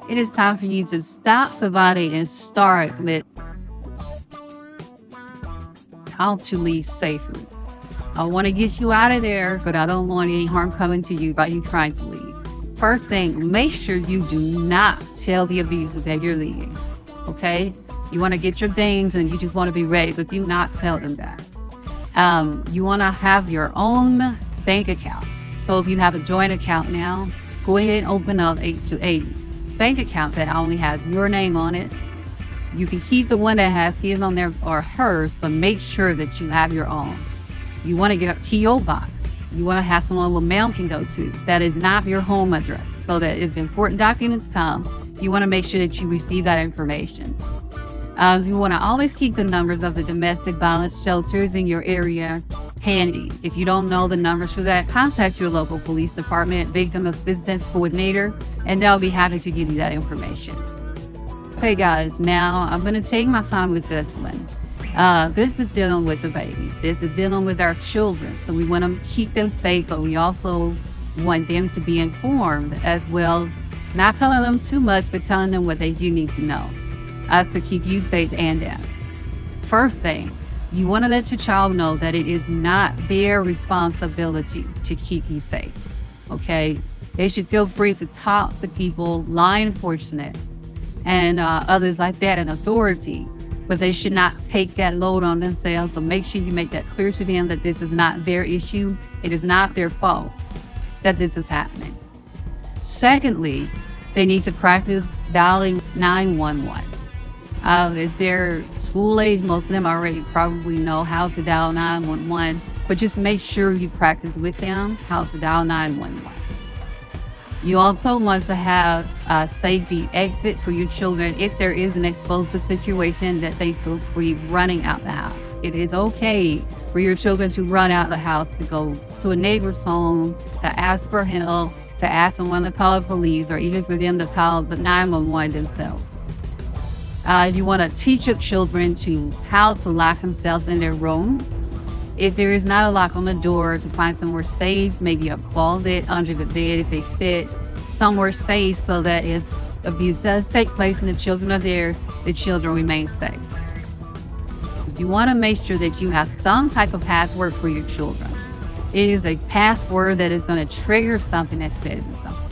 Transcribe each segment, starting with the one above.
It is time for you to stop surviving and start with how to leave safely. I want to get you out of there, but I don't want any harm coming to you by you trying to leave. First thing, make sure you do not tell the abuser that you're leaving, okay? You want to get your things and you just want to be ready, but do not tell them that. You want to have your own bank account. So if you have a joint account now, go ahead and open up a bank account that only has your name on it. You can keep the one that has his on there or hers, but make sure that you have your own. You want to get a P.O. box. You want to have someone where mail can go to. That is not your home address. So that if important documents come, you want to make sure that you receive that information. You want to always keep the numbers of the domestic violence shelters in your area handy. If you don't know the numbers for that, contact your local police department, victim assistance coordinator, and they'll be happy to give you that information. Okay, guys, now I'm going to take my time with this one. This is dealing with the babies. This is dealing with our children. So we want to keep them safe, but we also want them to be informed as well. Not telling them too much, but telling them what they do need to know to keep you safe and them. First thing, you want to let your child know that it is not their responsibility to keep you safe, okay? They should feel free to talk to people, law enforcement, and others like that in authority, but they should not take that load on themselves. So make sure you make that clear to them that this is not their issue. It is not their fault that this is happening. Secondly, they need to practice dialing 911. If they're school age, most of them already probably know how to dial 911, but just make sure you practice with them how to dial 911. You also want to have a safety exit for your children if there is an explosive situation that they feel free running out the house. It is okay for your children to run out the house, to go to a neighbor's home, to ask for help, to ask someone to call the police, or even for them to call the 911 themselves. You want to teach your children to how to lock themselves in their room. If there is not a lock on the door, to find somewhere safe, maybe a closet, under the bed if they fit, somewhere safe so that if abuse does take place and the children are there, the children remain safe. You want to make sure that you have some type of password for your children. It is a password that is going to trigger something that says something.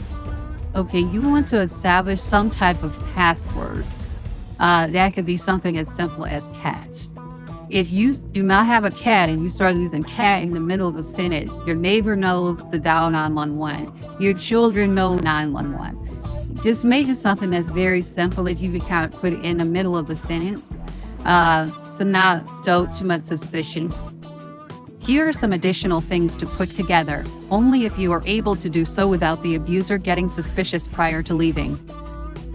Okay, you want to establish some type of password. That could be something as simple as cat. If you do not have a cat and you start using cat in the middle of a sentence, your neighbor knows to dial 911. Your children know 911. Just make it something that's very simple if you can kind of put it in the middle of a sentence. So not stoke too much suspicion. Here are some additional things to put together, only if you are able to do so without the abuser getting suspicious prior to leaving.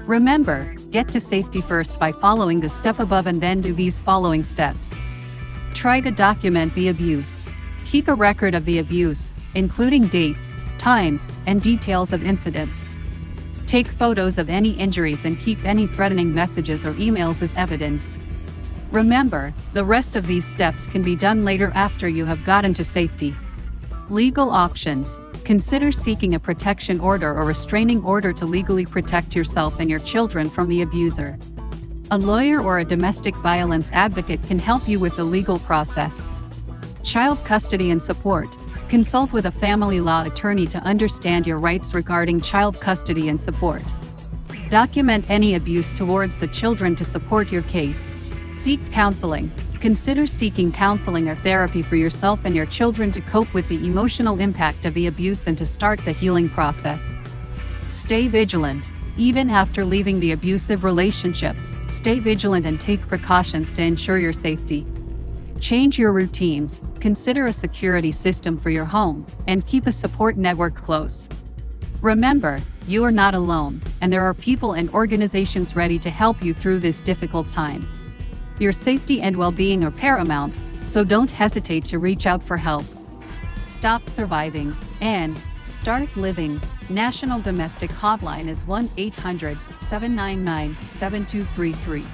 Remember, get to safety first by following the step above and then do these following steps. Try to document the abuse. Keep a record of the abuse, including dates, times, and details of incidents. Take photos of any injuries and keep any threatening messages or emails as evidence. Remember, the rest of these steps can be done later after you have gotten to safety. Legal options. Consider seeking a protection order or restraining order to legally protect yourself and your children from the abuser. A lawyer or a domestic violence advocate can help you with the legal process. Child custody and support. Consult with a family law attorney to understand your rights regarding child custody and support. Document any abuse towards the children to support your case. Seek counseling. Consider seeking counseling or therapy for yourself and your children to cope with the emotional impact of the abuse and to start the healing process. Stay vigilant. Even after leaving the abusive relationship, stay vigilant and take precautions to ensure your safety. Change your routines. Consider a security system for your home and keep a support network close. Remember, you are not alone, and there are people and organizations ready to help you through this difficult time. Your safety and well-being are paramount, so don't hesitate to reach out for help. Stop surviving and start living. National Domestic Hotline is 1-800-799-7233.